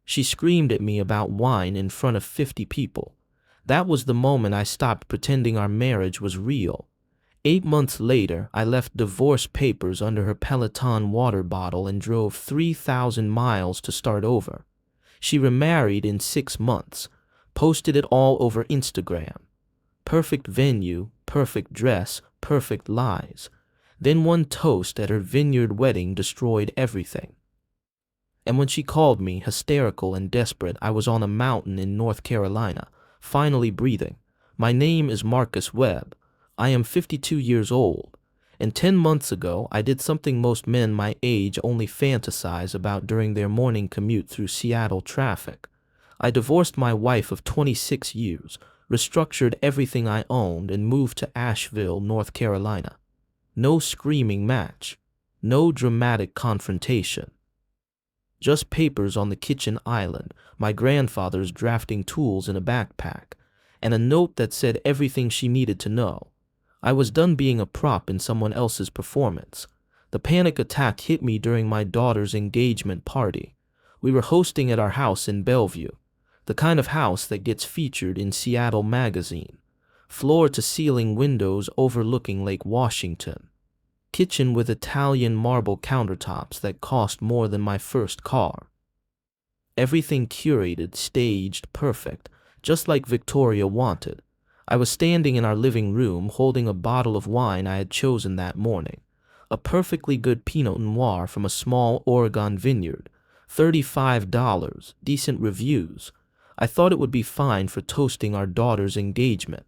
She screamed at me about wine in front of 50 people. That was the moment I stopped pretending our marriage was real. 8 months later, I left divorce papers under her Peloton water bottle and drove 3,000 miles to start over. She remarried in 6 months, posted it all over Instagram. Perfect venue, perfect dress, perfect lies. Then one toast at her vineyard wedding destroyed everything. And when she called me, hysterical and desperate, I was on a mountain in North Carolina, finally breathing. My name is Marcus Webb. I am 52 years old, and 10 months ago I did something most men my age only fantasize about during their morning commute through Seattle traffic. I divorced my wife of 26 years, restructured everything I owned, and moved to Asheville, North Carolina. No screaming match, no dramatic confrontation. Just papers on the kitchen island, my grandfather's drafting tools in a backpack, and a note that said everything she needed to know. I was done being a prop in someone else's performance. The panic attack hit me during my daughter's engagement party. We were hosting at our house in Bellevue, the kind of house that gets featured in Seattle magazine. Floor-to-ceiling windows overlooking Lake Washington. Kitchen with Italian marble countertops that cost more than my first car. Everything curated, staged, perfect, just like Victoria wanted. I was standing in our living room holding a bottle of wine I had chosen that morning. A perfectly good Pinot Noir from a small Oregon vineyard. $35, decent reviews. I thought it would be fine for toasting our daughter's engagement.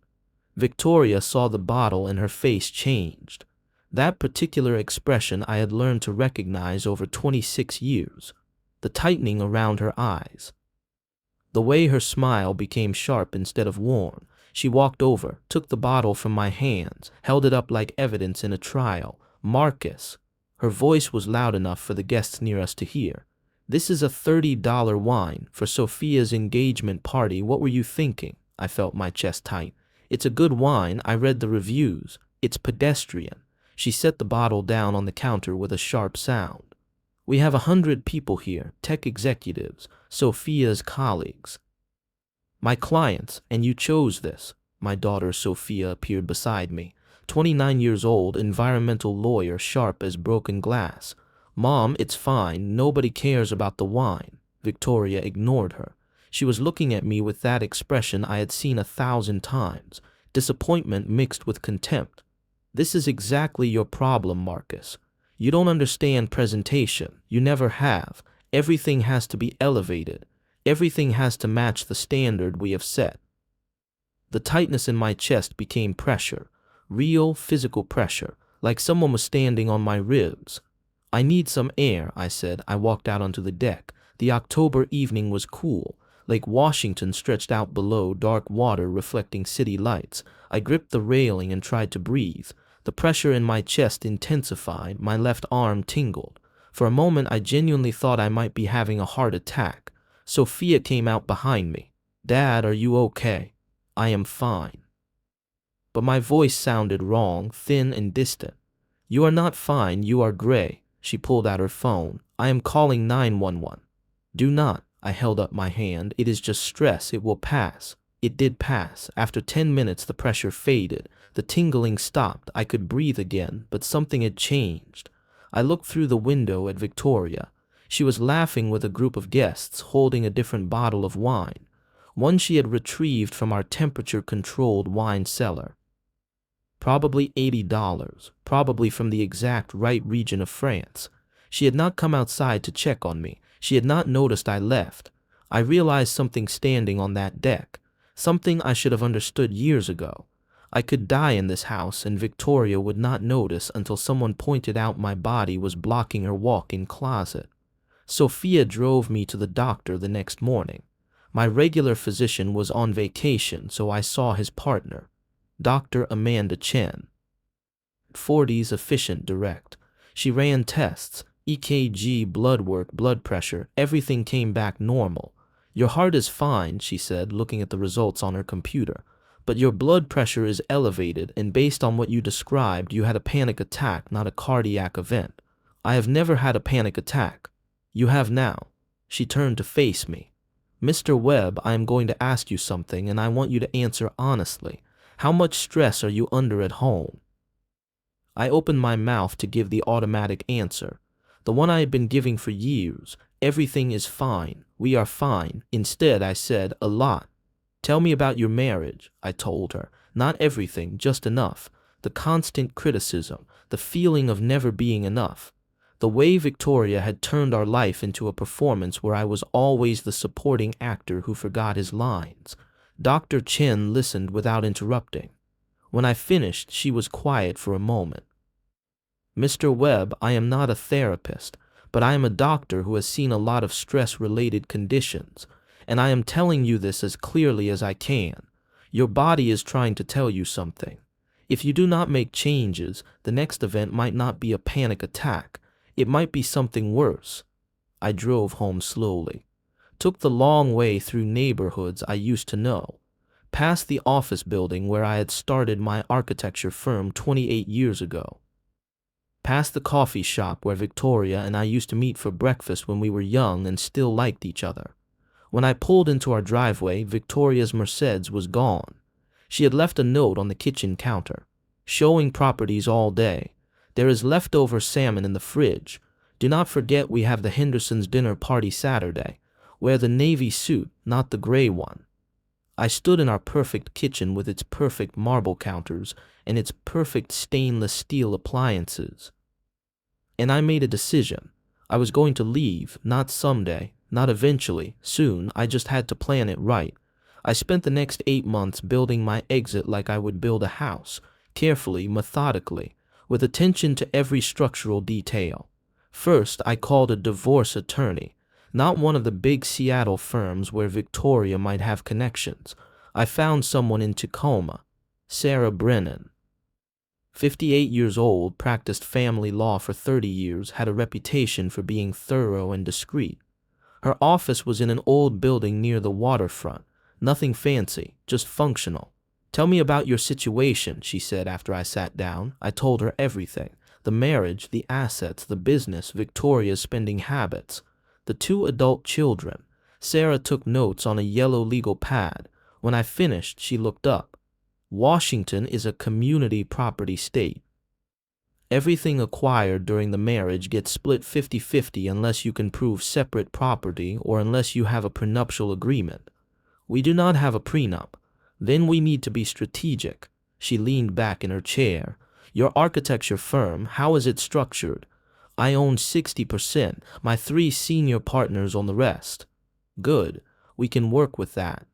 Victoria saw the bottle and her face changed. That particular expression I had learned to recognize over 26 years. The tightening around her eyes. The way her smile became sharp instead of worn. She walked over, took the bottle from my hands, held it up like evidence in a trial. Marcus. Her voice was loud enough for the guests near us to hear. This is a $30 wine for Sophia's engagement party. What were you thinking? I felt my chest tight. It's a good wine. I read the reviews. It's pedestrian. She set the bottle down on the counter with a sharp sound. We have 100 people here, tech executives, Sophia's colleagues. My clients, and you chose this. My daughter Sophia appeared beside me. 29 years old, environmental lawyer, sharp as broken glass. Mom, it's fine. Nobody cares about the wine. Victoria ignored her. She was looking at me with that expression I had seen 1,000 times. Disappointment mixed with contempt. This is exactly your problem, Marcus. You don't understand presentation. You never have. Everything has to be elevated. Everything has to match the standard we have set. The tightness in my chest became pressure. Real physical pressure, like someone was standing on my ribs. I need some air, I said. I walked out onto the deck. The October evening was cool. Lake Washington stretched out below, dark water reflecting city lights. I gripped the railing and tried to breathe. The pressure in my chest intensified. My left arm tingled. For a moment, I genuinely thought I might be having a heart attack. Sophia came out behind me. Dad, are you okay? I am fine. But my voice sounded wrong, thin and distant. You are not fine, you are gray. She pulled out her phone. I am calling 911. Do not. I held up my hand. It is just stress. It will pass. It did pass. After 10 minutes, the pressure faded. The tingling stopped. I could breathe again, but something had changed. I looked through the window at Victoria. She was laughing with a group of guests, holding a different bottle of wine. One she had retrieved from our temperature-controlled wine cellar. Probably $80, probably from the exact right region of France. She had not come outside to check on me. She had not noticed I left. I realized something standing on that deck, something I should have understood years ago. I could die in this house and Victoria would not notice until someone pointed out my body was blocking her walk-in closet. Sophia drove me to the doctor the next morning. My regular physician was on vacation, so I saw his partner, Dr. Amanda Chen. 40s, efficient, direct. She ran tests, EKG, blood work, blood pressure. Everything came back normal. Your heart is fine, she said, looking at the results on her computer. But your blood pressure is elevated, and based on what you described, you had a panic attack, not a cardiac event. I have never had a panic attack. You have now. She turned to face me. Mr. Webb, I am going to ask you something, and I want you to answer honestly. How much stress are you under at home? I opened my mouth to give the automatic answer, the one I had been giving for years. Everything is fine. We are fine. Instead, I said, a lot. Tell me about your marriage, I told her. Not everything, just enough. The constant criticism, the feeling of never being enough. The way Victoria had turned our life into a performance where I was always the supporting actor who forgot his lines. Dr. Chen listened without interrupting. When I finished, she was quiet for a moment. Mr. Webb, I am not a therapist, but I am a doctor who has seen a lot of stress-related conditions, and I am telling you this as clearly as I can. Your body is trying to tell you something. If you do not make changes, the next event might not be a panic attack. It might be something worse. I drove home slowly, took the long way through neighborhoods I used to know, past the office building where I had started my architecture firm 28 years ago, past the coffee shop where Victoria and I used to meet for breakfast when we were young and still liked each other. When I pulled into our driveway, Victoria's Mercedes was gone. She had left a note on the kitchen counter, showing properties all day. There is leftover salmon in the fridge. Do not forget we have the Hendersons' dinner party Saturday. Wear the navy suit, not the gray one. I stood in our perfect kitchen with its perfect marble counters and its perfect stainless steel appliances. And I made a decision. I was going to leave, not someday, not eventually, soon. I just had to plan it right. I spent the next 8 months building my exit like I would build a house, carefully, methodically, with attention to every structural detail. First, I called a divorce attorney, not one of the big Seattle firms where Victoria might have connections. I found someone in Tacoma, Sarah Brennan. 58 years old, practiced family law for 30 years, had a reputation for being thorough and discreet. Her office was in an old building near the waterfront. Nothing fancy, just functional. Tell me about your situation, she said after I sat down. I told her everything. The marriage, the assets, the business, Victoria's spending habits, the 2 adult children. Sarah took notes on a yellow legal pad. When I finished, she looked up. Washington is a community property state. Everything acquired during the marriage gets split 50-50 unless you can prove separate property or unless you have a prenuptial agreement. We do not have a prenup. Then we need to be strategic. She leaned back in her chair. Your architecture firm, how is it structured? I own 60%, my 3 senior partners on the rest. Good. We can work with that.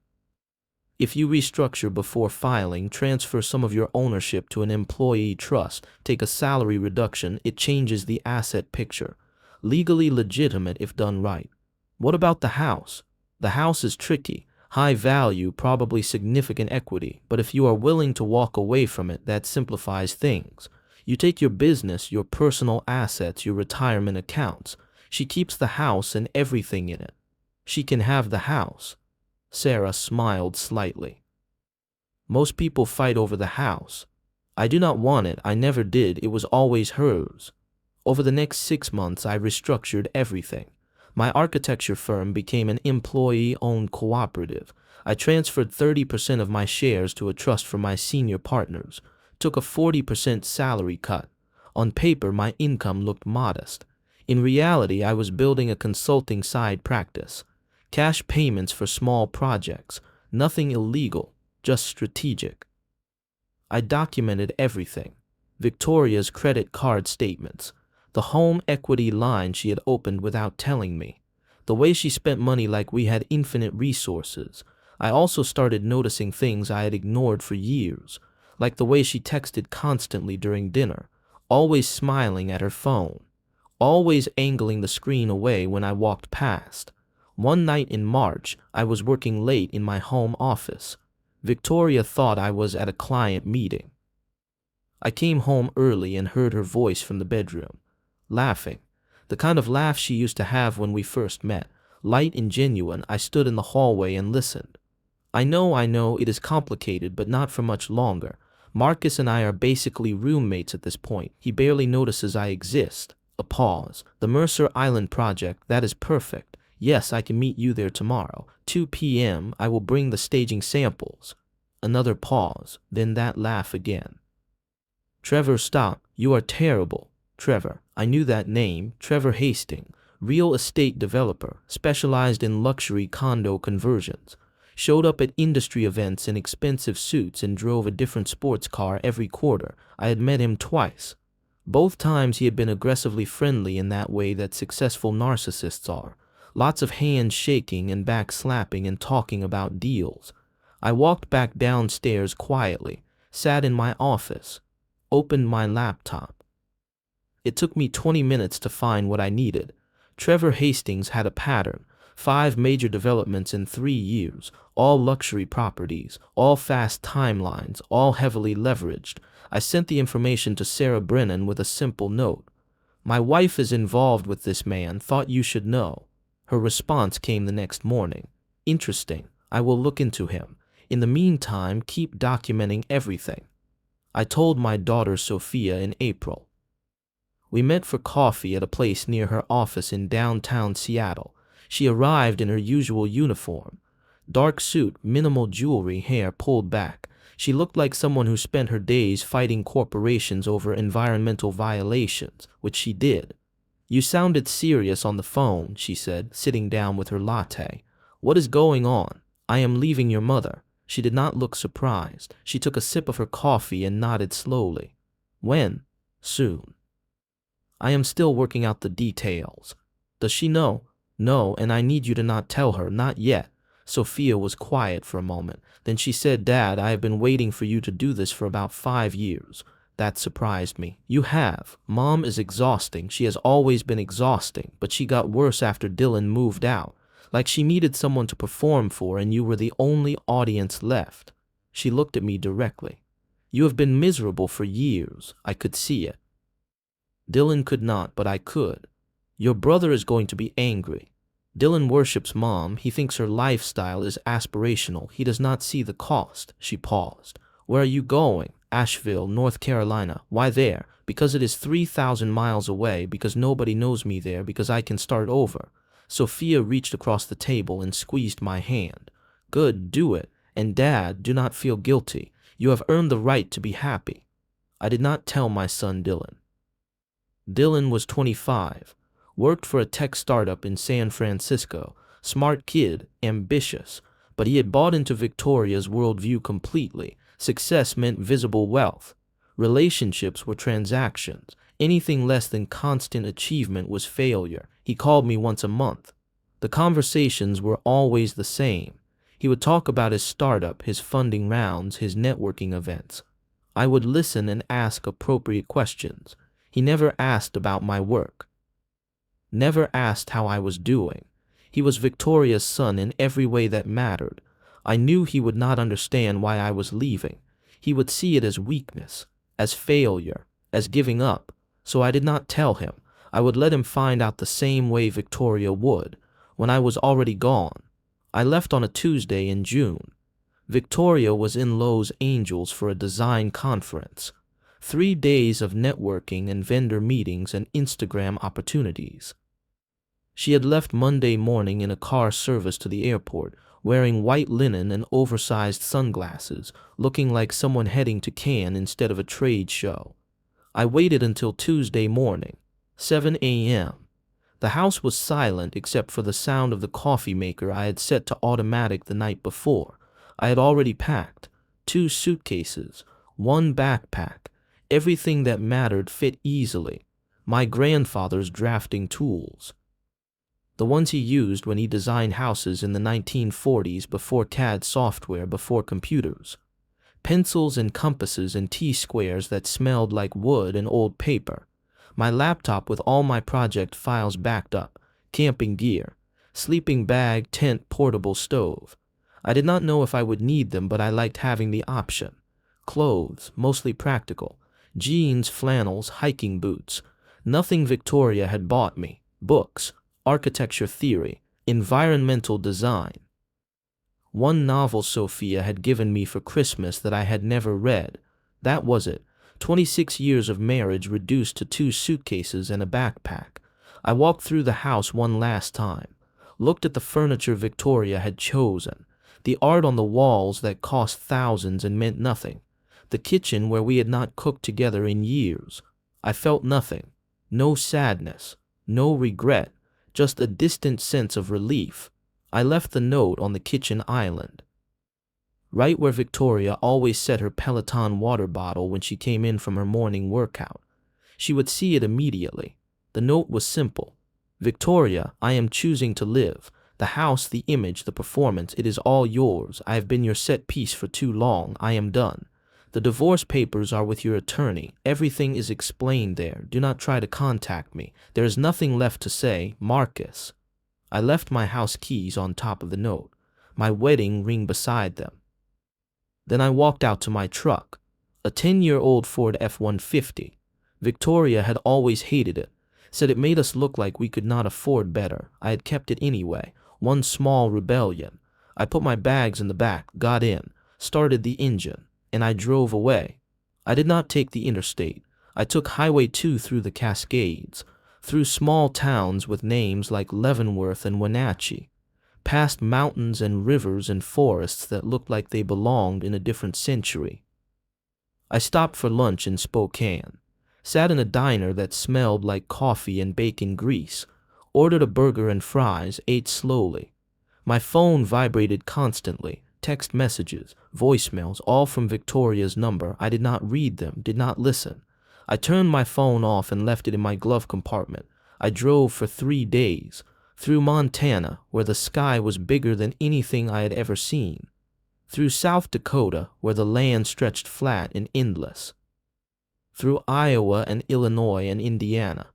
If you restructure before filing, transfer some of your ownership to an employee trust, take a salary reduction, it changes the asset picture. Legally legitimate if done right. What about the house? The house is tricky. High value, probably significant equity, but if you are willing to walk away from it, that simplifies things. You take your business, your personal assets, your retirement accounts. She keeps the house and everything in it. She can have the house. Sarah smiled slightly. Most people fight over the house. I do not want it. I never did. It was always hers. Over the next 6 months, I restructured everything. My architecture firm became an employee-owned cooperative. I transferred 30% of my shares to a trust for my senior partners, took a 40% salary cut. On paper, my income looked modest. In reality, I was building a consulting side practice. Cash payments for small projects, nothing illegal, just strategic. I documented everything. Victoria's credit card statements, the home equity line she had opened without telling me, the way she spent money like we had infinite resources. I also started noticing things I had ignored for years, like the way she texted constantly during dinner, always smiling at her phone, always angling the screen away when I walked past. One night in March, I was working late in my home office. Victoria thought I was at a client meeting. I came home early and heard her voice from the bedroom, laughing, the kind of laugh she used to have when we first met, light and genuine. I stood in the hallway and listened. I know, it is complicated, but not for much longer. Marcus and I are basically roommates at this point. He barely notices I exist. A pause. The Mercer Island project, that is perfect. Yes, I can meet you there tomorrow. 2 p.m. I will bring the staging samples. Another pause, then that laugh again. Trevor, stop. You are terrible. Trevor. I knew that name. Trevor Hastings. Real estate developer, specialized in luxury condo conversions. Showed up at industry events in expensive suits and drove a different sports car every quarter. I had met him twice. Both times he had been aggressively friendly in that way that successful narcissists are. Lots of hands shaking and back slapping and talking about deals. I walked back downstairs quietly, sat in my office, opened my laptop. It took me 20 minutes to find what I needed. Trevor Hastings had a pattern. 5 major developments in 3 years, all luxury properties, all fast timelines, all heavily leveraged. I sent the information to Sarah Brennan with a simple note. My wife is involved with this man, thought you should know. Her response came the next morning. Interesting. I will look into him. In the meantime, keep documenting everything. I told my daughter Sophia in April. We met for coffee at a place near her office in downtown Seattle. She arrived in her usual uniform. Dark suit, minimal jewelry, hair pulled back. She looked like someone who spent her days fighting corporations over environmental violations, which she did. You sounded serious on the phone, she said, sitting down with her latte. What is going on? I am leaving your mother. She did not look surprised. She took a sip of her coffee and nodded slowly. When? Soon. I am still working out the details. Does she know? No, and I need you to not tell her, not yet. Sophia was quiet for a moment. Then she said, Dad, I have been waiting for you to do this for about 5 years. That surprised me. You have. Mom is exhausting. She has always been exhausting, but she got worse after Dylan moved out. Like she needed someone to perform for, and you were the only audience left. She looked at me directly. You have been miserable for years. I could see it. Dylan could not, but I could. Your brother is going to be angry. Dylan worships Mom. He thinks her lifestyle is aspirational. He does not see the cost. She paused. Where are you going? Asheville, North Carolina. Why there? Because it is 3,000 miles away, because nobody knows me there, because I can start over. Sophia reached across the table and squeezed my hand. Good, do it. And Dad, do not feel guilty. You have earned the right to be happy. I did not tell my son Dylan. Dylan was 25, worked for a tech startup in San Francisco, smart kid, ambitious, but he had bought into Victoria's worldview completely. Success meant visible wealth. Relationships were transactions. Anything less than constant achievement was failure. He called me once a month. The conversations were always the same. He would talk about his startup, his funding rounds, his networking events. I would listen and ask appropriate questions. He never asked about my work. Never asked how I was doing. He was Victoria's son in every way that mattered. I knew he would not understand why I was leaving. He would see it as weakness, as failure, as giving up. So I did not tell him. I would let him find out the same way Victoria would, when I was already gone. I left on a Tuesday in June. Victoria was in Los Angeles for a design conference. 3 days of networking and vendor meetings and Instagram opportunities. She had left Monday morning in a car service to the airport, wearing white linen and oversized sunglasses, looking like someone heading to Cannes instead of a trade show. I waited until Tuesday morning, 7 a.m. The house was silent except for the sound of the coffee maker I had set to automatic the night before. I had already packed 2 suitcases, 1 backpack. Everything that mattered fit easily. My grandfather's drafting tools. The ones he used when he designed houses in the 1940s before CAD software, before computers. Pencils and compasses and T-squares that smelled like wood and old paper. My laptop with all my project files backed up. Camping gear. Sleeping bag, tent, portable stove. I did not know if I would need them, but I liked having the option. Clothes, mostly practical. Jeans, flannels, hiking boots. Nothing Victoria had bought me. Books. Architecture theory, environmental design. 1 novel Sophia had given me for Christmas that I had never read. That was it. 26 years of marriage reduced to 2 suitcases and a backpack. I walked through the house one last time. looked at the furniture Victoria had chosen, the art on the walls that cost thousands and meant nothing, the kitchen where we had not cooked together in years. I felt nothing, no sadness, no regret, just a distant sense of relief. I left the note on the kitchen island, right where Victoria always set her Peloton water bottle when she came in from her morning workout. She would see it immediately. The note was simple. Victoria, I am choosing to live. The house, the image, the performance, it is all yours. I have been your set piece for too long. I am done. The divorce papers are with your attorney. Everything is explained there. Do not try to contact me. There is nothing left to say. Marcus. I left my house keys on top of the note, my wedding ring beside them. Then I walked out to my truck, a 10-year-old Ford F-150. Victoria had always hated it, said it made us look like we could not afford better. I had kept it anyway, one small rebellion. I put my bags in the back, got in, started the engine, and I drove away. I did not take the interstate. I took Highway 2 through the Cascades, through small towns with names like Leavenworth and Wenatchee, past mountains and rivers and forests that looked like they belonged in a different century. I stopped for lunch in Spokane, sat in a diner that smelled like coffee and bacon grease, ordered a burger and fries, ate slowly. My phone vibrated constantly, text messages, voicemails, all from Victoria's number. I did not read them, did not listen. I turned my phone off and left it in my glove compartment. I drove for 3 days, through Montana, where the sky was bigger than anything I had ever seen, through South Dakota, where the land stretched flat and endless, through Iowa and Illinois and Indiana.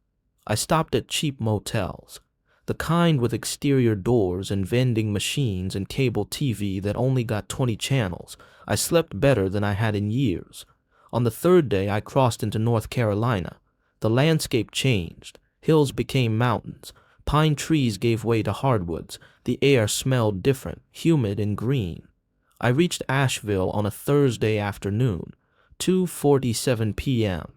I stopped at cheap motels, the kind with exterior doors and vending machines and cable TV that only got 20 channels. I slept better than I had in years. On the 3rd day, I crossed into North Carolina. The landscape changed. Hills became mountains. Pine trees gave way to hardwoods. The air smelled different, humid and green. I reached Asheville on a Thursday afternoon, 2:47 p.m.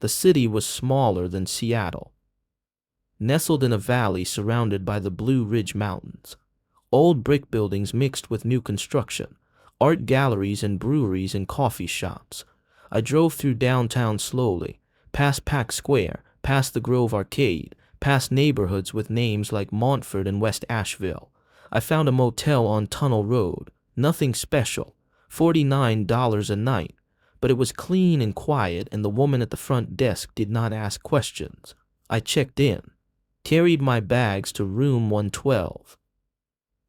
The city was smaller than Seattle, nestled in a valley surrounded by the Blue Ridge Mountains. Old brick buildings mixed with new construction, art galleries and breweries and coffee shops. I drove through downtown slowly, past Pack Square, past the Grove Arcade, past neighborhoods with names like Montford and West Asheville. I found a motel on Tunnel Road, nothing special, $49 a night, but it was clean and quiet, and the woman at the front desk did not ask questions. I checked in, carried my bags to room 112,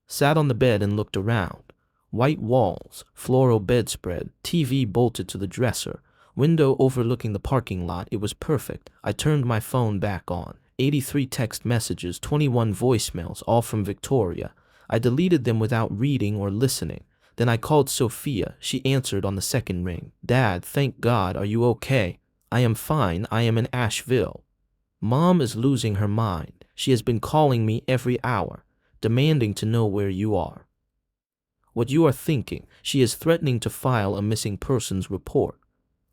sat on the bed and looked around. White walls, floral bedspread, TV bolted to the dresser, window overlooking the parking lot. It was perfect. I turned my phone back on. 83 text messages, 21 voicemails, all from Victoria. I deleted them without reading or listening. Then I called Sophia. She answered on the 2nd ring. Dad, thank God, are you okay? I am fine. I am in Asheville. Mom is losing her mind. She has been calling me every hour, demanding to know where you are, what you are thinking. She is threatening to file a missing persons report.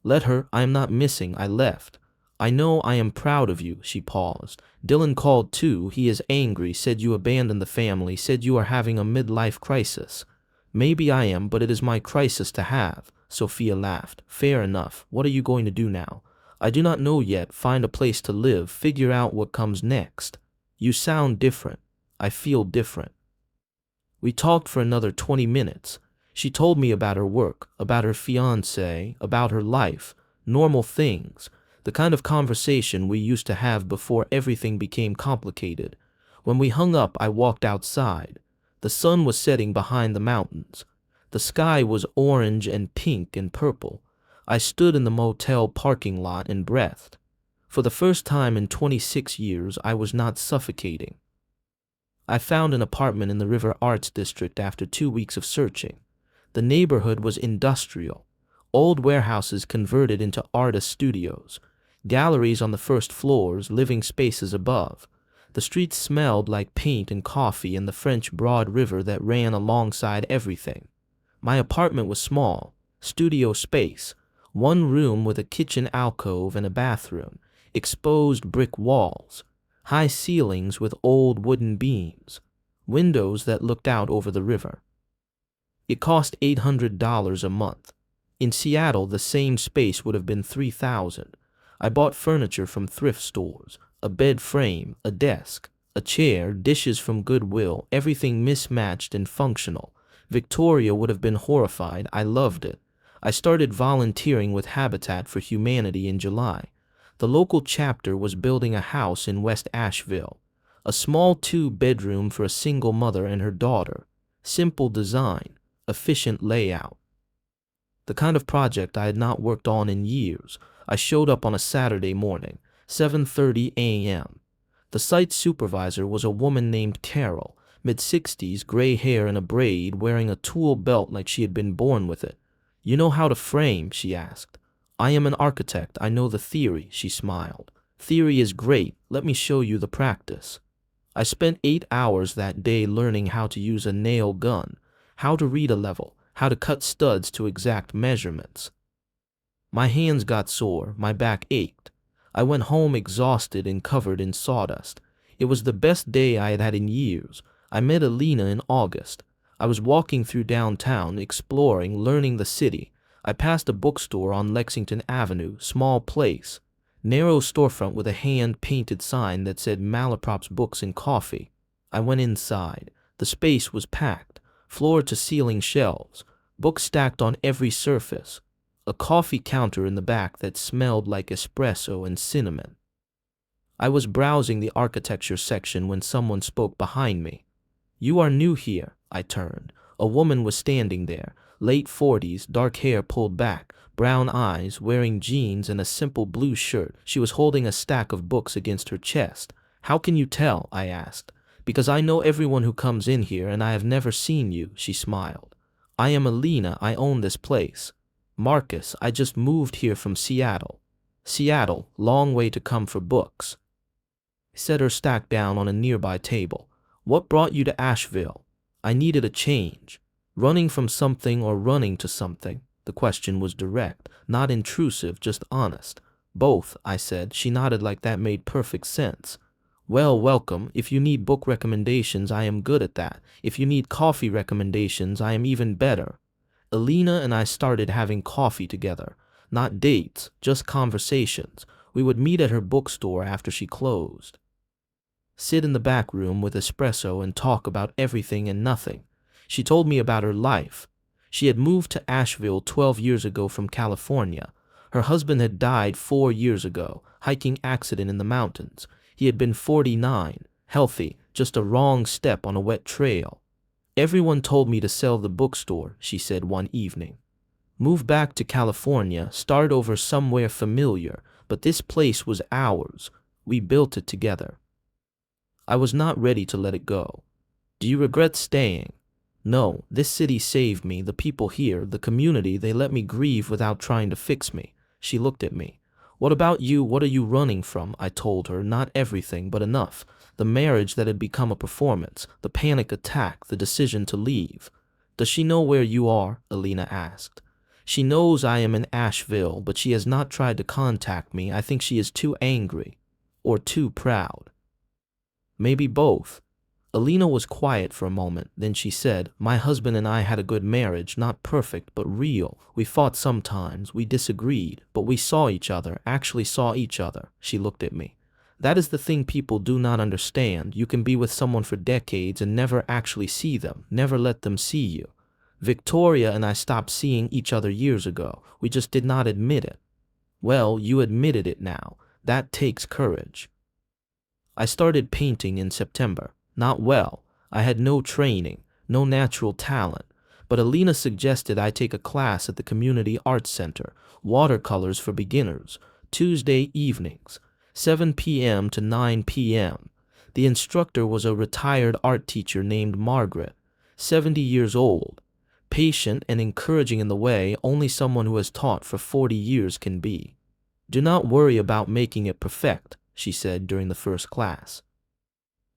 Let her. I am not missing. I left. I know. I am proud of you. She paused. Dylan called too. He is angry, said you abandoned the family, said you are having a midlife crisis. Maybe I am, but it is my crisis to have. Sophia laughed. Fair enough. What are you going to do now? I do not know yet. Find a place to live. Figure out what comes next. You sound different. I feel different. We talked for another 20 minutes. She told me about her work, about her fiancé, about her life, normal things, the kind of conversation we used to have before everything became complicated. When we hung up, I walked outside. The sun was setting behind the mountains. The sky was orange and pink and purple. I stood in the motel parking lot and breathed. For the first time in 26 years, I was not suffocating. I found an apartment in the River Arts District after 2 weeks of searching. The neighborhood was industrial. Old warehouses converted into artist studios. Galleries on the first floors, living spaces above. The streets smelled like paint and coffee and the French Broad River that ran alongside everything. My apartment was small, studio space, one room with a kitchen alcove and a bathroom, exposed brick walls, high ceilings with old wooden beams. windows that looked out over the river. It cost $800 a month. In Seattle, the same space would have been $3,000. I bought furniture from thrift stores, a bed frame, a desk, a chair, dishes from Goodwill, everything mismatched and functional. Victoria would have been horrified. I loved it. I started volunteering with Habitat for Humanity in July. The local chapter was building a house in West Asheville, a small 2-bedroom for a single mother and her daughter. Simple design, efficient layout. The kind of project I had not worked on in years. I showed up on a Saturday morning, 7:30 a.m. The site supervisor was a woman named Carol, mid-60s, gray hair in a braid, wearing a tool belt like she had been born with it. "You know how to frame?" she asked. "I am an architect. I know the theory," she smiled. "Theory is great. Let me show you the practice." I spent 8 hours that day learning how to use a nail gun, how to read a level, how to cut studs to exact measurements. My hands got sore, my back ached. I went home exhausted and covered in sawdust. It was the best day I had had in years. I met Alina in August. I was walking through downtown, exploring, learning the city. I passed a bookstore on Lexington Avenue, small place, narrow storefront with a hand-painted sign that said Malaprops Books and Coffee. I went inside. The space was packed, floor-to-ceiling shelves, books stacked on every surface, a coffee counter in the back that smelled like espresso and cinnamon. I was browsing the architecture section when someone spoke behind me. "You are new here," I turned. A woman was standing there, late 40s, dark hair pulled back, brown eyes, wearing jeans and a simple blue shirt. She was holding a stack of books against her chest. "How can you tell?" I asked. "Because I know everyone who comes in here and I have never seen you," she smiled. "I am Alina. I own this place." "Marcus, I just moved here from Seattle." "Seattle, long way to come for books." I set her stack down on a nearby table. "What brought you to Asheville?" "I needed a change." "Running from something or running to something?" The question was direct, not intrusive, just honest. "Both," I said. She nodded like that made perfect sense. "Well, welcome. If you need book recommendations, I am good at that. If you need coffee recommendations, I am even better." Alina and I started having coffee together. Not dates, just conversations. We would meet at her bookstore after she closed, sit in the back room with espresso and talk about everything and nothing. She told me about her life. She had moved to Asheville 12 years ago from California. Her husband had died 4 years ago, hiking accident in the mountains. He had been 49, healthy, just a wrong step on a wet trail. "Everyone told me to sell the bookstore," she said one evening. "Move back to California, start over somewhere familiar, but this place was ours. We built it together." I was not ready to let it go. "Do you regret staying?" "No, this city saved me, the people here, the community, they let me grieve without trying to fix me." She looked at me. "What about you? What are you running from?" I told her, not everything, but enough. The marriage that had become a performance, the panic attack, the decision to leave. "Does she know where you are?" Alina asked. "She knows I am in Asheville, but she has not tried to contact me. I think she is too angry, or too proud. Maybe both." Alina was quiet for a moment, then she said, "My husband and I had a good marriage, not perfect, but real. We fought sometimes, we disagreed, but we saw each other, actually saw each other." She looked at me. "That is the thing people do not understand. You can be with someone for decades and never actually see them, never let them see you. Victoria and I stopped seeing each other years ago. We just did not admit it." "Well, you admitted it now. That takes courage." I started painting in September. Not well. I had no training, no natural talent, but Alina suggested I take a class at the Community Arts Center, watercolors for beginners, Tuesday evenings, 7 p.m. to 9 p.m. The instructor was a retired art teacher named Margaret, 70 years old, patient and encouraging in the way only someone who has taught for 40 years can be. "Do not worry about making it perfect," she said during the first class.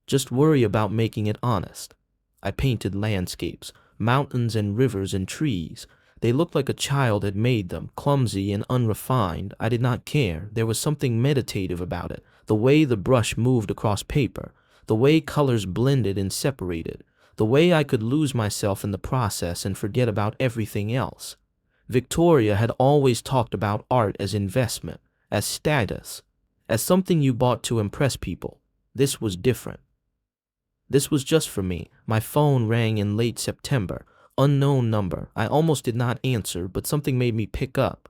"Just worry about making it honest." I painted landscapes, mountains and rivers and trees. They looked like a child had made them, clumsy and unrefined. I did not care. There was something meditative about it, the way the brush moved across paper, The way colors blended and separated. The way I could lose myself in the process and forget about everything else. Victoria had always talked about art as investment, as status, as something you bought to impress people. This was different. This was just for me. My phone rang in late September. Unknown number. I almost did not answer, but something made me pick up.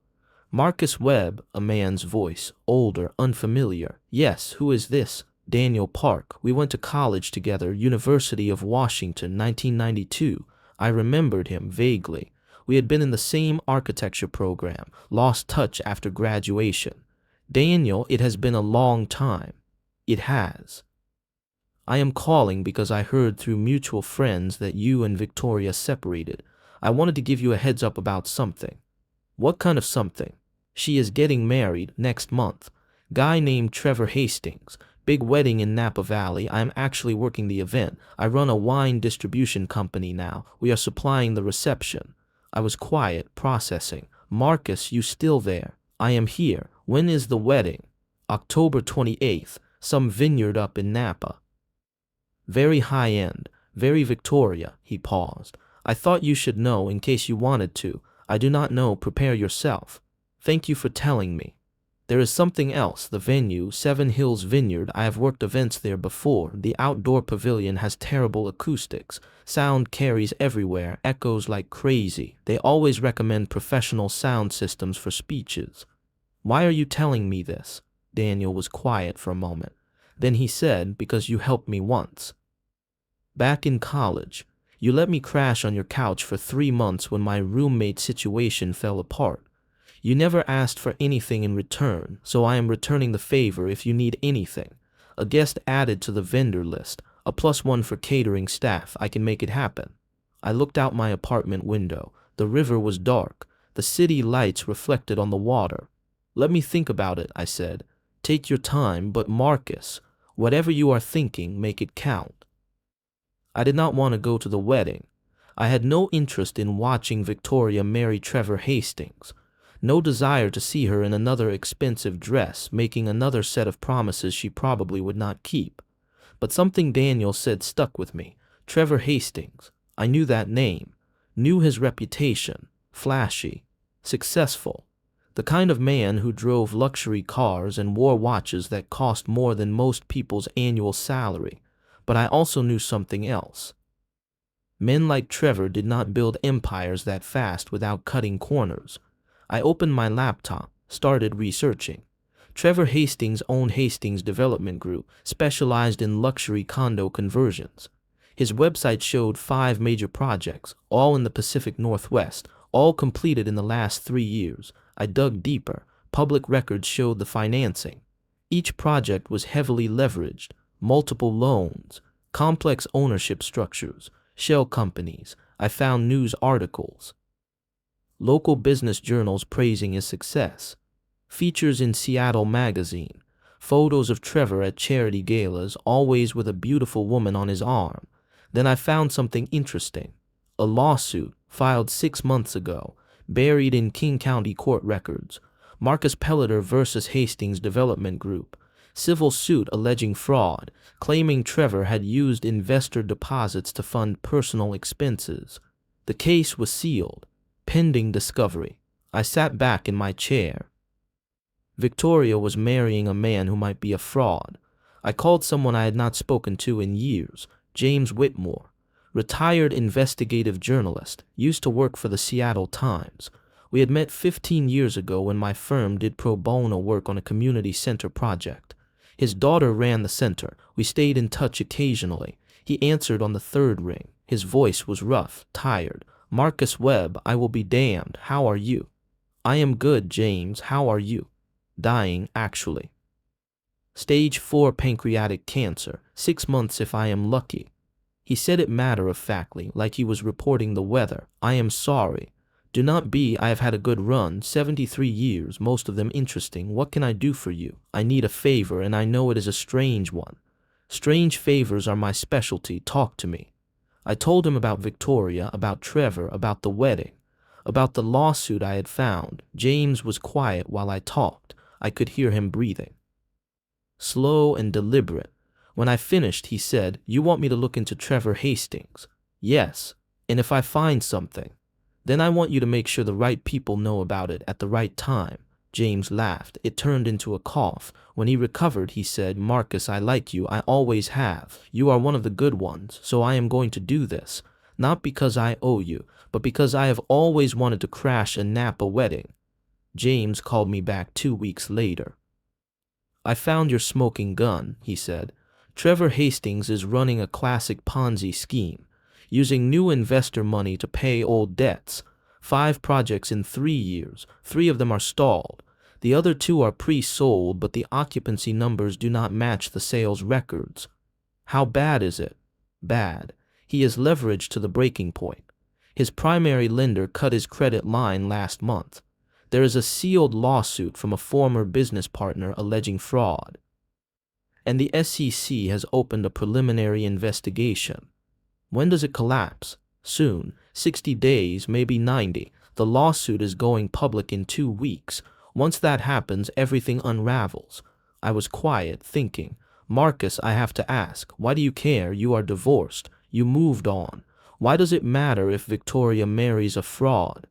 Marcus Webb, a man's voice, older, unfamiliar. Yes, who is this? Daniel Park. We went to college together, University of Washington, 1992. I remembered him vaguely. We had been in the same architecture program, lost touch after graduation. Daniel, it has been a long time. It has. I am calling because I heard through mutual friends that you and Victoria separated. I wanted to give you a heads up about something. What kind of something? She is getting married next month. Guy named Trevor Hastings. Big wedding in Napa Valley. I am actually working the event. I run a wine distribution company now. We are supplying the reception. I was quiet, processing. Marcus, you still there? I am here. When is the wedding? October 28th. Some vineyard up in Napa. Very high end. Very Victoria. He paused. I thought you should know in case you wanted to. I do not know. Prepare yourself. Thank you for telling me. There is something else. The venue, Seven Hills Vineyard. I have worked events there before. The outdoor pavilion has terrible acoustics. Sound carries everywhere, echoes like crazy. They always recommend professional sound systems for speeches. Why are you telling me this? Daniel was quiet for a moment. Then he said, because you helped me once. Back in college, you let me crash on your couch for 3 months when my roommate situation fell apart. You never asked for anything in return, so I am returning the favor if you need anything. A guest added to the vendor list, a +1 for catering staff. I can make it happen. I looked out my apartment window. The river was dark. The city lights reflected on the water. Let me think about it, I said. Take your time, but Marcus, whatever you are thinking, make it count. I did not want to go to the wedding. I had no interest in watching Victoria marry Trevor Hastings. No desire to see her in another expensive dress, making another set of promises she probably would not keep. But something Daniel said stuck with me. Trevor Hastings. I knew that name. Knew his reputation. Flashy. Successful. The kind of man who drove luxury cars and wore watches that cost more than most people's annual salary. But I also knew something else. Men like Trevor did not build empires that fast without cutting corners. I opened my laptop, started researching. Trevor Hastings owned Hastings Development Group, specialized in luxury condo conversions. His website showed 5 major projects, all in the Pacific Northwest, all completed in the last 3 years. I dug deeper. Public records showed the financing. Each project was heavily leveraged, multiple loans, complex ownership structures, shell companies. I found news articles. Local business journals praising his success. Features in Seattle Magazine. Photos of Trevor at charity galas, always with a beautiful woman on his arm. Then I found something interesting. A lawsuit filed 6 months ago, buried in King County court records. Marcus Pelliter versus Hastings Development Group. Civil suit alleging fraud, claiming Trevor had used investor deposits to fund personal expenses. The case was sealed. Pending discovery. I sat back in my chair. Victoria was marrying a man who might be a fraud. I called someone I had not spoken to in years, James Whitmore, retired investigative journalist, used to work for the Seattle Times. We had met 15 years ago when my firm did pro bono work on a community center project. His daughter ran the center. We stayed in touch occasionally. He answered on the 3rd ring. His voice was rough, tired. Marcus Webb, I will be damned. How are you? I am good, James. How are you? Dying, actually. Stage 4 pancreatic cancer. 6 months if I am lucky. He said it matter-of-factly, like he was reporting the weather. I am sorry. Do not be. I have had a good run, 73 years, most of them interesting. What can I do for you? I need a favor, and I know it is a strange one. Strange favors are my specialty. Talk to me. I told him about Victoria, about Trevor, about the wedding, about the lawsuit I had found. James was quiet while I talked. I could hear him breathing. Slow and deliberate. When I finished, he said, "You want me to look into Trevor Hastings?" "Yes. And if I find something, then I want you to make sure the right people know about it at the right time." James laughed. It turned into a cough. When he recovered, he said, "Marcus, I like you. I always have. You are one of the good ones, so I am going to do this. Not because I owe you, but because I have always wanted to crash a Napa wedding." James called me back 2 weeks later. "I found your smoking gun," he said. "Trevor Hastings is running a classic Ponzi scheme, using new investor money to pay old debts. 5 projects in 3 years. 3 of them are stalled. The other 2 are pre-sold, but the occupancy numbers do not match the sales records." "How bad is it?" "Bad. He is leveraged to the breaking point. His primary lender cut his credit line last month. There is a sealed lawsuit from a former business partner alleging fraud. And the SEC has opened a preliminary investigation." "When does it collapse?" "Soon. 60 days, maybe 90. The lawsuit is going public in 2 weeks. Once that happens, everything unravels." I was quiet, thinking. "Marcus, I have to ask, why do you care? You are divorced. You moved on. Why does it matter if Victoria marries a fraud?"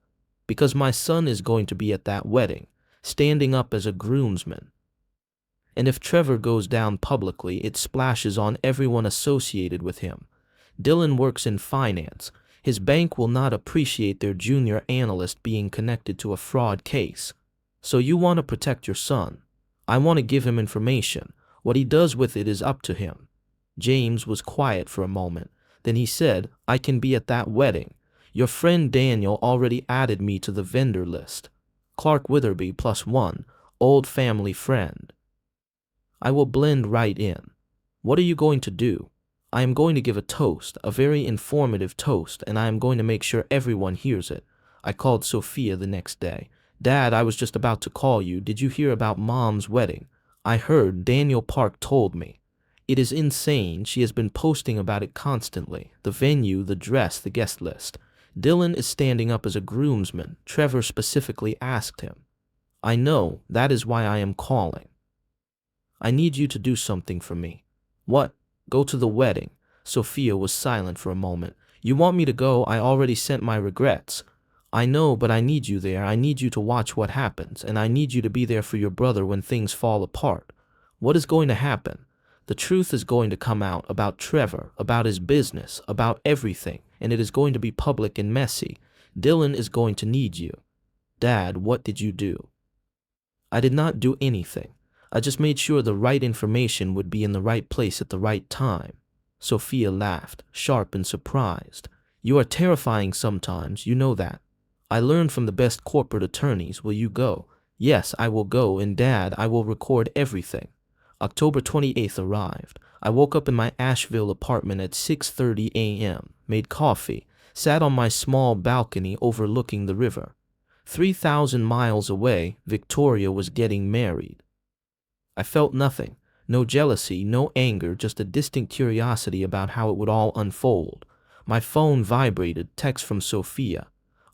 "Because my son is going to be at that wedding, standing up as a groomsman. And if Trevor goes down publicly, it splashes on everyone associated with him. Dylan works in finance. His bank will not appreciate their junior analyst being connected to a fraud case. So you want to protect your son. I want to give him information. What he does with it is up to him." James was quiet for a moment. Then he said, "I can be at that wedding. Your friend Daniel already added me to the vendor list. Clark Witherby +1, old family friend. I will blend right in." "What are you going to do?" "I am going to give a toast, a very informative toast, and I am going to make sure everyone hears it." I called Sophia the next day. "Dad, I was just about to call you. Did you hear about Mom's wedding?" "I heard. Daniel Park told me." "It is insane. She has been posting about it constantly. The venue, the dress, the guest list. Dylan is standing up as a groomsman. Trevor specifically asked him." "I know. That is why I am calling. I need you to do something for me." "What?" "Go to the wedding." Sophia was silent for a moment. "You want me to go? I already sent my regrets." "I know, but I need you there. I need you to watch what happens, and I need you to be there for your brother when things fall apart." "What is going to happen?" "The truth is going to come out about Trevor, about his business, about everything, and it is going to be public and messy. Dylan is going to need you." "Dad, what did you do?" "I did not do anything. I just made sure the right information would be in the right place at the right time." Sophia laughed, sharp and surprised. "You are terrifying sometimes, you know that. I learned from the best corporate attorneys. Will you go?" "Yes, I will go, and Dad, I will record everything." October 28th arrived. I woke up in my Asheville apartment at 6:30 a.m., made coffee, sat on my small balcony overlooking the river. 3,000 miles away, Victoria was getting married. I felt nothing, no jealousy, no anger, just a distant curiosity about how it would all unfold. My phone vibrated, text from Sophia.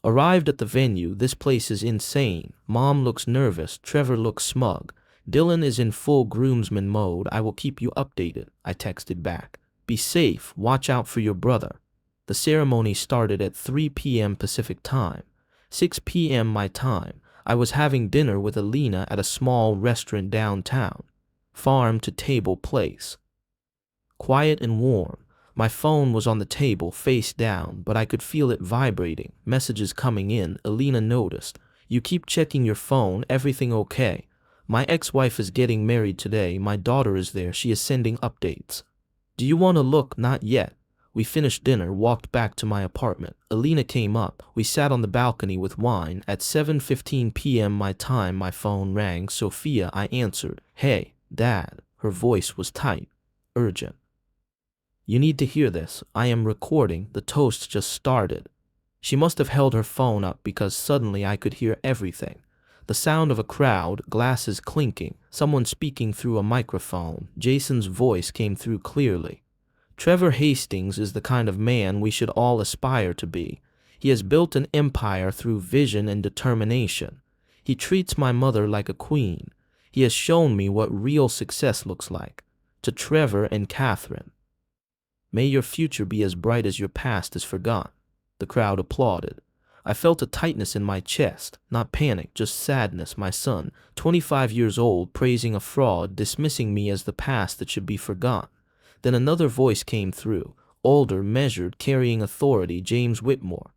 "Arrived at the venue. This place is insane. Mom looks nervous. Trevor looks smug. Dylan is in full groomsman mode. I will keep you updated." I texted back. "Be safe. Watch out for your brother." The ceremony started at 3 p.m. Pacific time, 6 p.m. my time. I was having dinner with Alina at a small restaurant downtown. Farm to table place. Quiet and warm. My phone was on the table, face down, but I could feel it vibrating. Messages coming in. Alina noticed. "You keep checking your phone. Everything okay? My ex-wife is getting married today. My daughter is there. She is sending updates. Do you want to look?" "Not yet." We finished dinner, walked back to my apartment. Alina came up. We sat on the balcony with wine. At 7:15 p.m. my time, my phone rang. "Sophia," I answered. "Hey, Dad." Her voice was tight, urgent. "You need to hear this. I am recording. The toast just started." She must have held her phone up because suddenly I could hear everything. The sound of a crowd, glasses clinking, someone speaking through a microphone. Jason's voice came through clearly. "Trevor Hastings is the kind of man we should all aspire to be. He has built an empire through vision and determination. He treats my mother like a queen. He has shown me what real success looks like. To Trevor and Catherine. May your future be as bright as your past is forgotten. The crowd applauded. I felt a tightness in my chest, not panic, just sadness. My son, 25 years old, praising a fraud, dismissing me as the past that should be forgotten. Then another voice came through, older, measured, carrying authority, James Whitmore.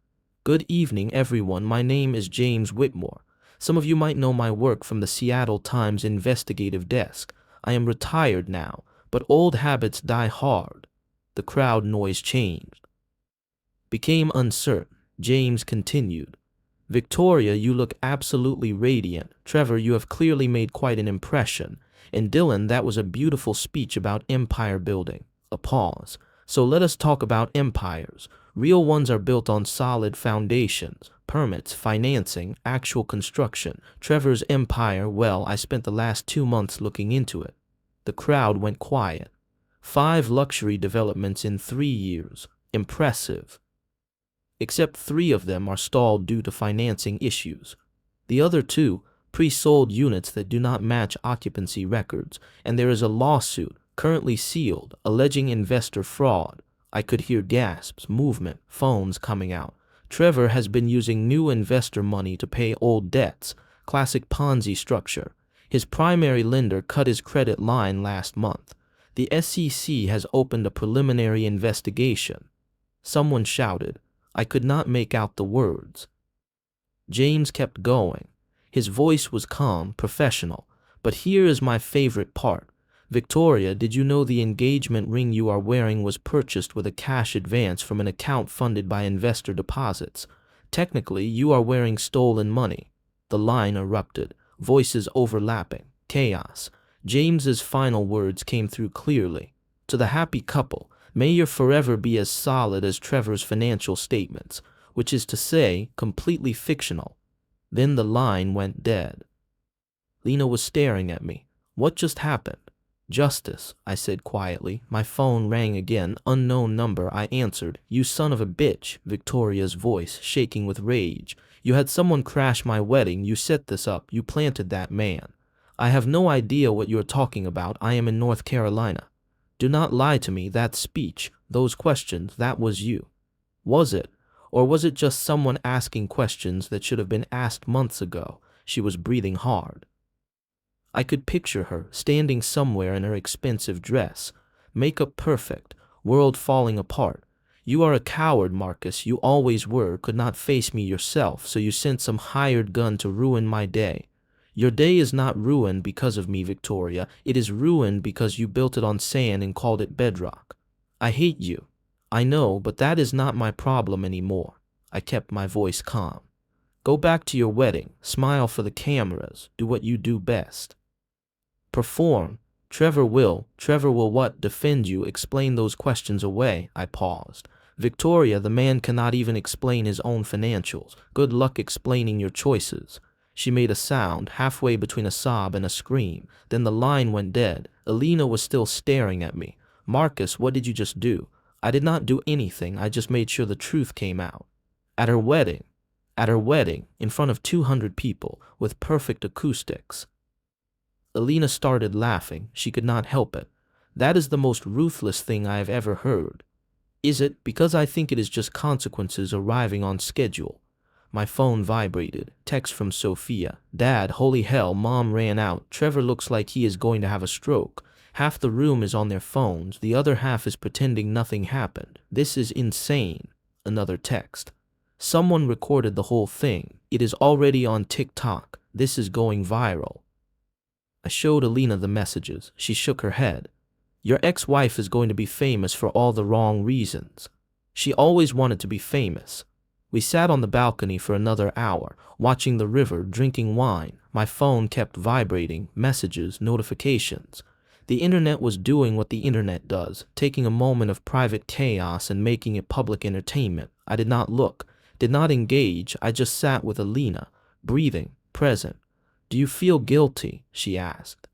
Good evening, everyone. My name is James Whitmore. Some of you might know my work from the Seattle Times investigative desk. I am retired now, but old habits die hard. The crowd noise changed. Became uncertain. James continued. Victoria, you look absolutely radiant. Trevor, you have clearly made quite an impression. And Dylan, that was a beautiful speech about empire building. A pause. So let us talk about empires. Real ones are built on solid foundations, permits, financing, actual construction. Trevor's empire, well, I spent the last 2 months looking into it. The crowd went quiet. 5 luxury developments in 3 years. Impressive. Except 3 of them are stalled due to financing issues. The other 2, pre-sold units that do not match occupancy records, and there is a lawsuit, currently sealed, alleging investor fraud. I could hear gasps, movement, phones coming out. Trevor has been using new investor money to pay old debts, classic Ponzi structure. His primary lender cut his credit line last month. The SEC has opened a preliminary investigation. Someone shouted. I could not make out the words. James kept going. His voice was calm, professional. But here is my favorite part. Victoria, did you know the engagement ring you are wearing was purchased with a cash advance from an account funded by investor deposits? Technically, you are wearing stolen money. The line erupted, voices overlapping, chaos. James's final words came through clearly. To the happy couple, may your forever be as solid as Trevor's financial statements, which is to say, completely fictional. Then the line went dead. Lena was staring at me. What just happened? Justice, I said quietly. My phone rang again. Unknown number. I answered. You son of a bitch, Victoria's voice, shaking with rage. You had someone crash my wedding. You set this up. You planted that man. I have no idea what you are talking about. I am in North Carolina. Do not lie to me. That speech, those questions, that was you. Was it? Or was it just someone asking questions that should have been asked months ago? She was breathing hard. I could picture her, standing somewhere in her expensive dress. Makeup perfect, world falling apart. You are a coward, Marcus. You always were, could not face me yourself, so you sent some hired gun to ruin my day. Your day is not ruined because of me, Victoria. It is ruined because you built it on sand and called it bedrock. I hate you. I know, but that is not my problem anymore. I kept my voice calm. Go back to your wedding. Smile for the cameras. Do what you do best. Perform. Trevor will what? Defend you. Explain those questions away. I paused. Victoria, the man cannot even explain his own financials. Good luck explaining your choices. She made a sound, halfway between a sob and a scream. Then the line went dead. Alina was still staring at me. Marcus, what did you just do? I did not do anything. I just made sure the truth came out. At her wedding, in front of 200 people, with perfect acoustics. Alina started laughing. She could not help it. That is the most ruthless thing I have ever heard. Is it? Because I think it is just consequences arriving on schedule. My phone vibrated. Text from Sophia. Dad, holy hell, Mom ran out. Trevor looks like he is going to have a stroke. Half the room is on their phones. The other half is pretending nothing happened. This is insane. Another text. Someone recorded the whole thing. It is already on TikTok. This is going viral. I showed Alina the messages. She shook her head. Your ex-wife is going to be famous for all the wrong reasons. She always wanted to be famous. We sat on the balcony for another hour, watching the river, drinking wine. My phone kept vibrating, messages, notifications. The internet was doing what the internet does, taking a moment of private chaos and making it public entertainment. I did not look, did not engage. I just sat with Alina, breathing, present. Do you feel guilty? She asked.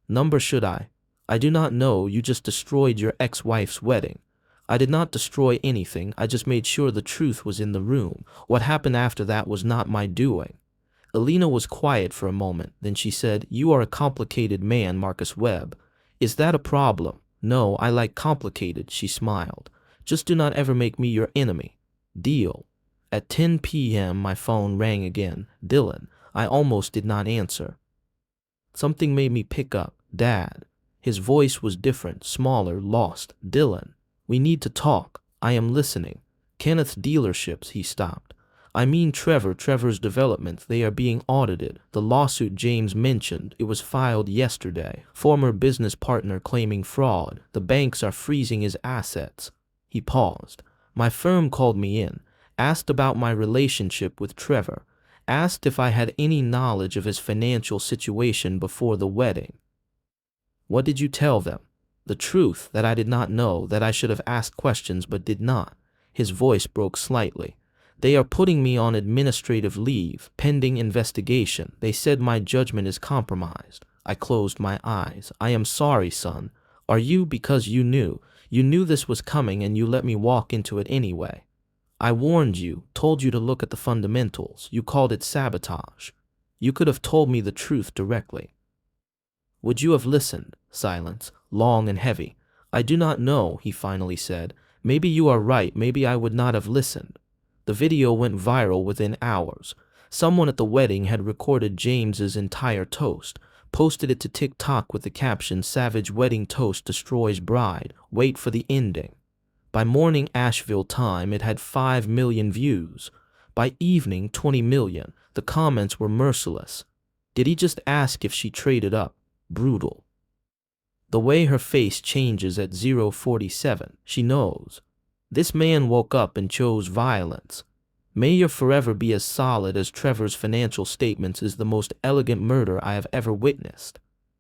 Number should I? I do not know. You just destroyed your ex-wife's wedding. I did not destroy anything. I just made sure the truth was in the room. What happened after that was not my doing. Alina was quiet for a moment. Then she said, You are a complicated man, Marcus Webb. Is that a problem? No, I like complicated, she smiled. Just do not ever make me your enemy. Deal. At 10 p.m. my phone rang again. Dylan. I almost did not answer. Something made me pick up. Dad. His voice was different, smaller, lost. Dylan. We need to talk. I am listening. Kenneth's dealerships, he stopped. I mean Trevor's development. They are being audited. The lawsuit James mentioned, it was filed yesterday. Former business partner claiming fraud. The banks are freezing his assets. He paused. My firm called me in, asked about my relationship with Trevor, asked if I had any knowledge of his financial situation before the wedding. What did you tell them? The truth, that I did not know, that I should have asked questions but did not. His voice broke slightly. They are putting me on administrative leave, pending investigation. They said my judgment is compromised. I closed my eyes. I am sorry, son. Are you? Because you knew. You knew this was coming and you let me walk into it anyway. I warned you, told you to look at the fundamentals. You called it sabotage. You could have told me the truth directly. Would you have listened? Silence, long and heavy. I do not know, he finally said. Maybe you are right. Maybe I would not have listened. The video went viral within hours. Someone at the wedding had recorded James's entire toast, posted it to TikTok with the caption, "Savage wedding toast destroys bride. Wait for the ending." By morning Asheville time, it had 5 million views. By evening, 20 million. The comments were merciless. Did he just ask if she traded up? Brutal. The way her face changes at 0:47, she knows. This man woke up and chose violence. May your forever be as solid as Trevor's financial statements is the most elegant murder I have ever witnessed.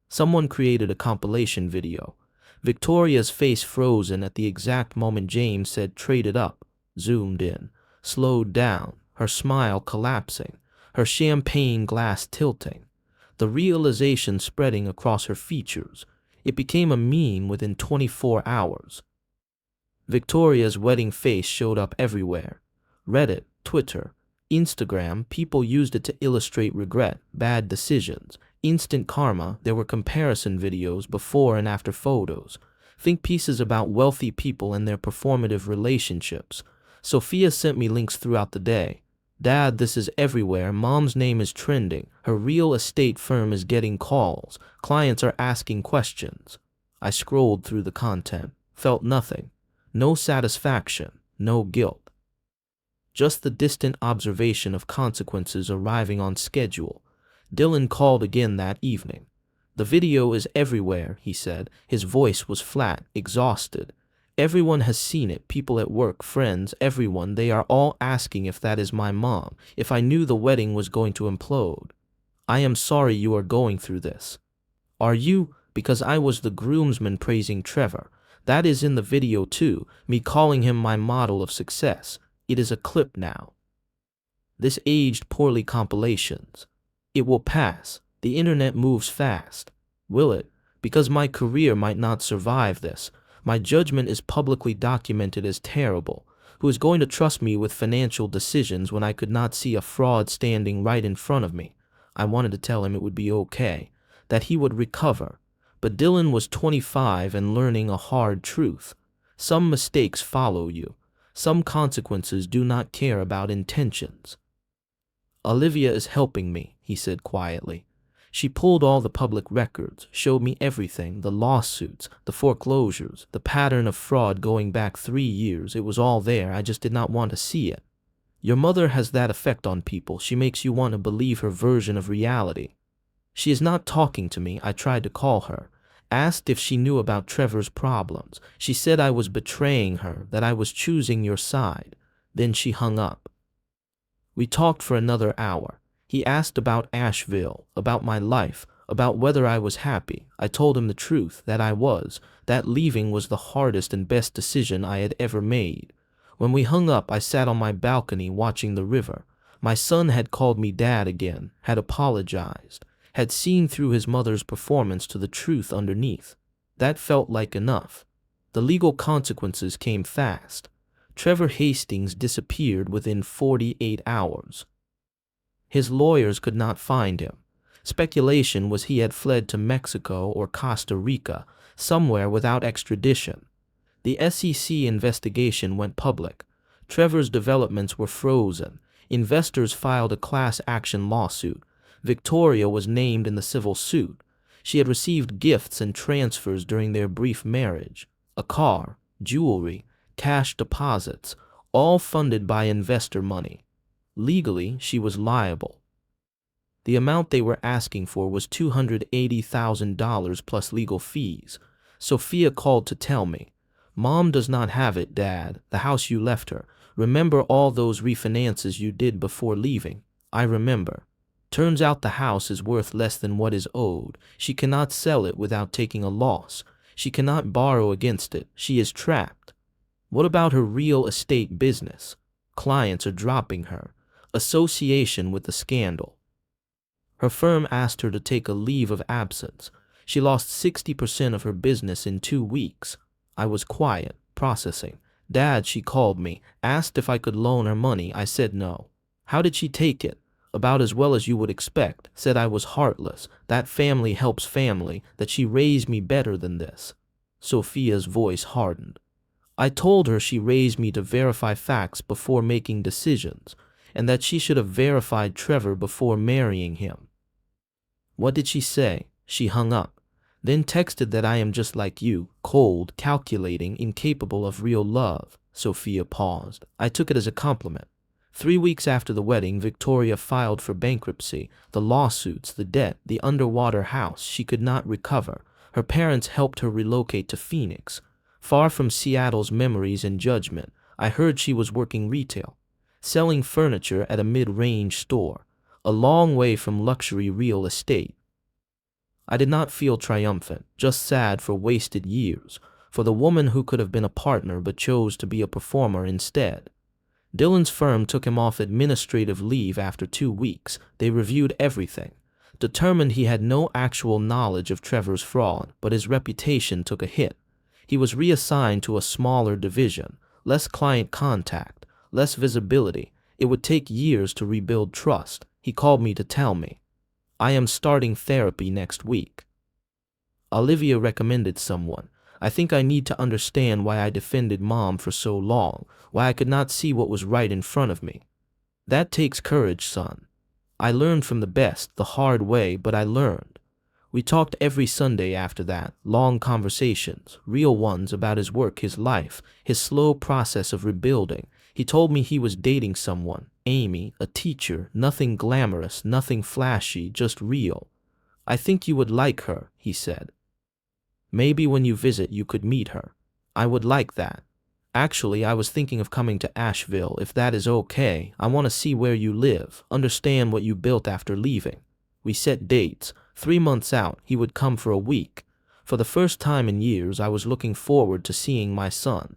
Someone created a compilation video. Victoria's face frozen at the exact moment James said traded up, zoomed in, slowed down, her smile collapsing, her champagne glass tilting, the realization spreading across her features. It became a meme within 24 hours. Victoria's wedding face showed up everywhere. Reddit, Twitter, Instagram, people used it to illustrate regret, bad decisions, instant karma. There were comparison videos, before and after photos. Think pieces about wealthy people and their performative relationships. Sophia sent me links throughout the day. Dad, this is everywhere. Mom's name is trending. Her real estate firm is getting calls. Clients are asking questions. I scrolled through the content, felt nothing. No satisfaction, no guilt. Just the distant observation of consequences arriving on schedule. Dylan called again that evening. The video is everywhere, he said. His voice was flat, exhausted. Everyone has seen it, people at work, friends, everyone. They are all asking if that is my mom, if I knew the wedding was going to implode. I am sorry you are going through this. Are you? Because I was the groomsman praising Trevor. That is in the video too, me calling him my model of success. It is a clip now. This aged poorly compilations. It will pass. The internet moves fast. Will it? Because my career might not survive this. My judgment is publicly documented as terrible. Who is going to trust me with financial decisions when I could not see a fraud standing right in front of me? I wanted to tell him it would be okay, that he would recover. But Dylan was 25 and learning a hard truth. Some mistakes follow you. Some consequences do not care about intentions. Olivia is helping me, he said quietly. She pulled all the public records, showed me everything, the lawsuits, the foreclosures, the pattern of fraud going back 3 years. It was all there. I just did not want to see it. Your mother has that effect on people. She makes you want to believe her version of reality. She is not talking to me. I tried to call her. Asked if she knew about Trevor's problems. She said I was betraying her, that I was choosing your side. Then she hung up. We talked for another hour. He asked about Asheville, about my life, about whether I was happy. I told him the truth, that I was. That leaving was the hardest and best decision I had ever made. When we hung up, I sat on my balcony watching the river. My son had called me dad again, had apologized, had seen through his mother's performance to the truth underneath. That felt like enough. The legal consequences came fast. Trevor Hastings disappeared within 48 hours. His lawyers could not find him. Speculation was he had fled to Mexico or Costa Rica. somewhere without extradition. The SEC investigation went public. Trevor's developments were frozen. Investors filed a class action lawsuit. Victoria was named in the civil suit. She had received gifts and transfers during their brief marriage. A car, jewelry, cash deposits, all funded by investor money. Legally, she was liable. The amount they were asking for was $280,000 plus legal fees. Sophia called to tell me, "Mom does not have it, Dad, the house you left her. Remember all those refinances you did before leaving?" I remember. Turns out the house is worth less than what is owed. She cannot sell it without taking a loss. She cannot borrow against it. She is trapped. What about her real estate business? Clients are dropping her. Association with the scandal. Her firm asked her to take a leave of absence. She lost 60% of her business in 2 weeks. I was quiet, processing. "Dad," she called me, asked if I could loan her money. I said no. "How did she take it?" "About as well as you would expect." Said I was heartless, that family helps family, that she raised me better than this. Sophia's voice hardened. I told her she raised me to verify facts before making decisions, and that she should have verified Trevor before marrying him. What did she say? She hung up, then texted that I am just like you, cold, calculating, incapable of real love. Sophia paused. I took it as a compliment. 3 weeks after the wedding, Victoria filed for bankruptcy. The lawsuits, the debt, the underwater house she could not recover. Her parents helped her relocate to Phoenix, far from Seattle's memories and judgment. I heard she was working retail, selling furniture at a mid-range store, a long way from luxury real estate. I did not feel triumphant, just sad for wasted years, for the woman who could have been a partner but chose to be a performer instead. Dylan's firm took him off administrative leave after 2 weeks. They reviewed everything, determined he had no actual knowledge of Trevor's fraud, but his reputation took a hit. He was reassigned to a smaller division, less client contact, less visibility. It would take years to rebuild trust. He called me to tell me, "I am starting therapy next week." Olivia recommended someone. I think I need to understand why I defended Mom for so long, why I could not see what was right in front of me. That takes courage, son. I learned from the best, the hard way, but I learned. We talked every Sunday after that, long conversations, real ones about his work, his life, his slow process of rebuilding. He told me he was dating someone, Amy, a teacher, nothing glamorous, nothing flashy, just real. "I think you would like her," he said. "Maybe when you visit you could meet her." I would like that. Actually, I was thinking of coming to Asheville, if that is okay. I want to see where you live, understand what you built after leaving. We set dates. 3 months out, he would come for a week. For the first time in years, I was looking forward to seeing my son.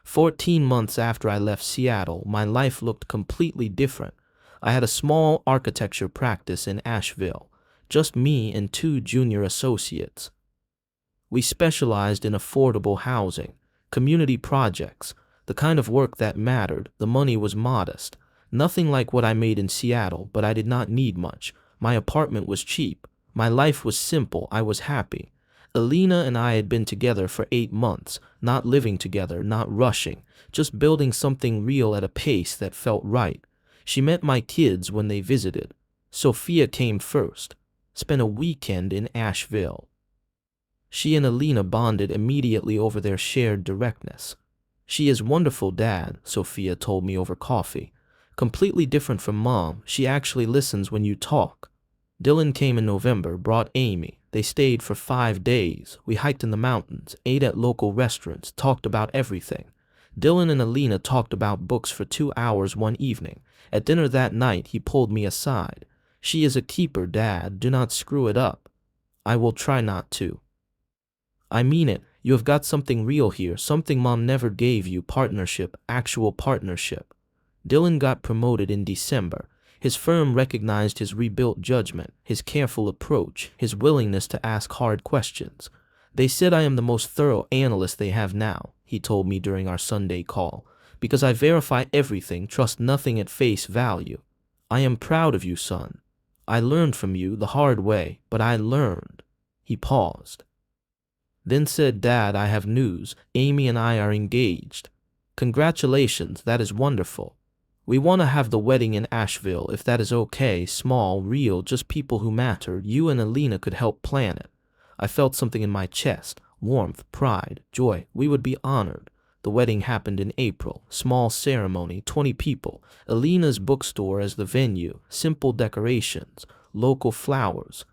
14 months after I left Seattle, my life looked completely different. I had a small architecture practice in Asheville, just me and 2 junior associates. We specialized in affordable housing, community projects, the kind of work that mattered. The money was modest, nothing like what I made in Seattle, but I did not need much. My apartment was cheap. My life was simple. I was happy. Alina and I had been together for 8 months, not living together, not rushing, just building something real at a pace that felt right. She met my kids when they visited. Sophia came first, spent a weekend in Asheville. She and Alina bonded immediately over their shared directness. "She is wonderful, Dad," Sophia told me over coffee. "Completely different from Mom. She actually listens when you talk." Dylan came in November, brought Amy. They stayed for 5 days. We hiked in the mountains, ate at local restaurants, talked about everything. Dylan and Alina talked about books for 2 hours one evening. At dinner that night, he pulled me aside. "She is a keeper, Dad. Do not screw it up." "I will try not to." "I mean it. You have got something real here, something Mom never gave you. Partnership, actual partnership." Dylan got promoted in December. His firm recognized his rebuilt judgment, his careful approach, his willingness to ask hard questions. "They said I am the most thorough analyst they have now," he told me during our Sunday call, "because I verify everything, trust nothing at face value. I am proud of you, son. I learned from you the hard way, but I learned." He paused. Then said, Dad, I have news. Amy and I are engaged. Congratulations, that is wonderful. We want to have the wedding in Asheville, if that is okay, small, real, just people who matter. You and Alina could help plan it. I felt something in my chest, warmth, pride, joy. We would be honored. The wedding happened in April. Small ceremony, 20 people. Alina's bookstore as the venue, simple decorations, local flowers.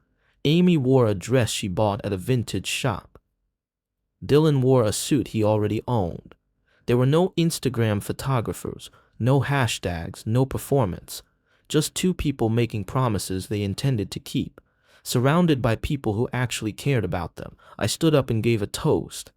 Amy wore a dress she bought at a vintage shop. Dylan wore a suit he already owned. There were no Instagram photographers, no hashtags, no performance. Just two people making promises they intended to keep. Surrounded by people who actually cared about them, I stood up and gave a toast.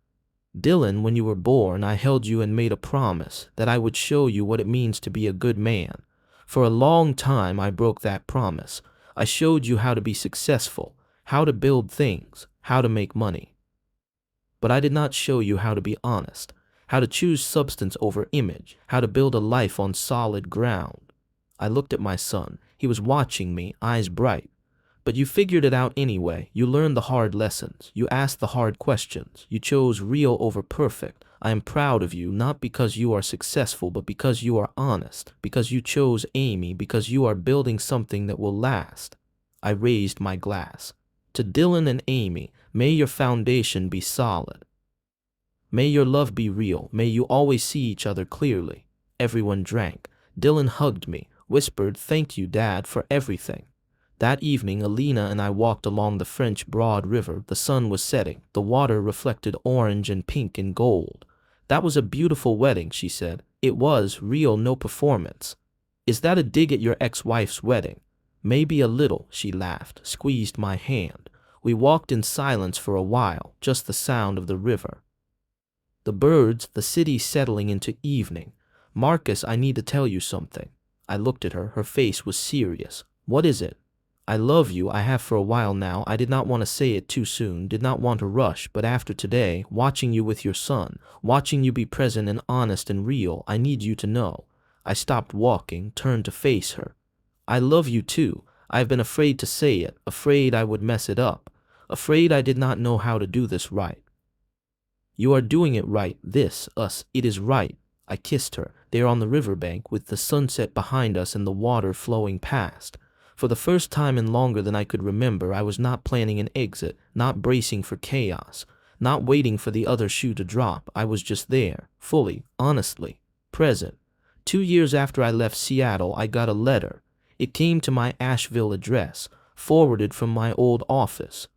Dylan, when you were born, I held you and made a promise that I would show you what it means to be a good man. For a long time, I broke that promise. I showed you how to be successful, how to build things, how to make money. But I did not show you how to be honest, how to choose substance over image, how to build a life on solid ground. I looked at my son. He was watching me, eyes bright. But you figured it out anyway. You learned the hard lessons. You asked the hard questions. You chose real over perfect. I am proud of you, not because you are successful, but because you are honest, because you chose Amy, because you are building something that will last. I raised my glass. To Dylan and Amy, may your foundation be solid. May your love be real. May you always see each other clearly. Everyone drank. Dylan hugged me, whispered, "Thank you, Dad, for everything." That evening, Alina and I walked along the French Broad River. The sun was setting. The water reflected orange and pink and gold. "That was a beautiful wedding," she said. "It was real, no performance." "Is that a dig at your ex-wife's wedding?" "Maybe a little," she laughed, squeezed my hand. We walked in silence for a while, just the sound of the river. The birds, the city settling into evening. "Marcus, I need to tell you something." I looked at her. Her face was serious. "What is it?" "I love you. I have for a while now. I did not want to say it too soon, did not want to rush, but after today, watching you with your son, watching you be present and honest and real, I need you to know." I stopped walking, turned to face her. "I love you too. I have been afraid to say it, afraid I would mess it up, afraid I did not know how to do this right." "You are doing it right. This, us, it is right." I kissed her, there on the riverbank, with the sunset behind us and the water flowing past. For the first time in longer than I could remember, I was not planning an exit, not bracing for chaos, not waiting for the other shoe to drop. I was just there, fully, honestly, present. 2 years after I left Seattle, I got a letter. It came to my Asheville address, forwarded from my old office.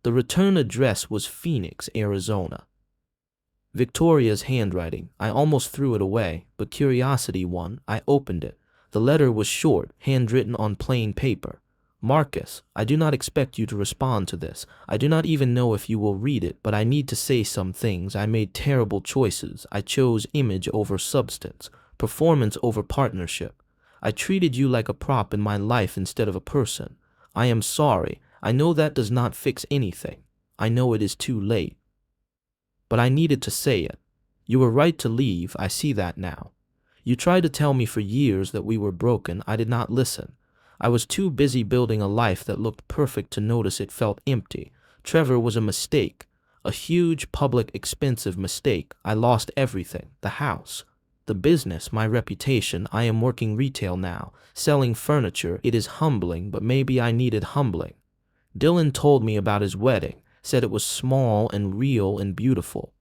The return address was Phoenix, Arizona. Victoria's handwriting. I almost threw it away, but curiosity won. I opened it. The letter was short, handwritten on plain paper. "Marcus, I do not expect you to respond to this. I do not even know if you will read it, but I need to say some things. I made terrible choices. I chose image over substance, performance over partnership. I treated you like a prop in my life instead of a person. I am sorry. I know that does not fix anything. I know it is too late. But I needed to say it. You were right to leave. I see that now. You tried to tell me for years that we were broken. I did not listen. I was too busy building a life that looked perfect to notice it felt empty. Trevor was a mistake, a huge, public, expensive mistake. I lost everything, the house, the business, my reputation. I am working retail now, selling furniture. It is humbling, but maybe I needed humbling. Dylan told me about his wedding, said it was small and real and beautiful.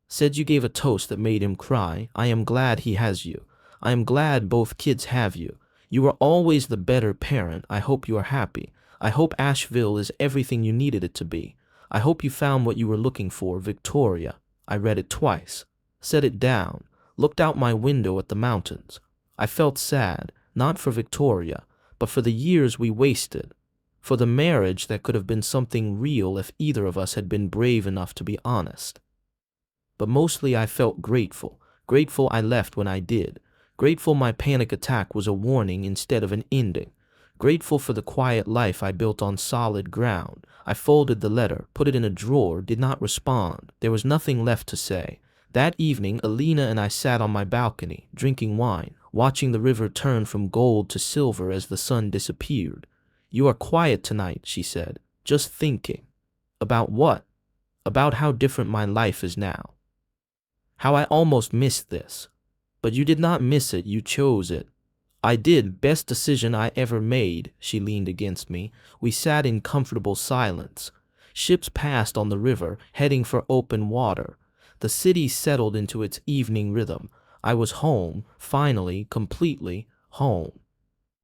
Said you gave a toast that made him cry. I am glad he has you. I am glad both kids have you. You were always the better parent. I hope you are happy. I hope Asheville is everything you needed it to be. I hope you found what you were looking for, Victoria. I read it twice, set it down, looked out my window at the mountains. I felt sad, not for Victoria, but for the years we wasted, for the marriage that could have been something real if either of us had been brave enough to be honest. But mostly I felt grateful, grateful I left when I did, grateful my panic attack was a warning instead of an ending, grateful for the quiet life I built on solid ground. I folded the letter, put it in a drawer, did not respond. There was nothing left to say. That evening, Alina and I sat on my balcony, drinking wine, watching the river turn from gold to silver as the sun disappeared. "You are quiet tonight," she said. "Just thinking." "About what?" about how different my life is now. How I almost missed this. But you did not miss it, you chose it. I did, best decision I ever made, she leaned against me. We sat in comfortable silence. Ships passed on the river, heading for open water. The city settled into its evening rhythm. I was home, finally, completely home.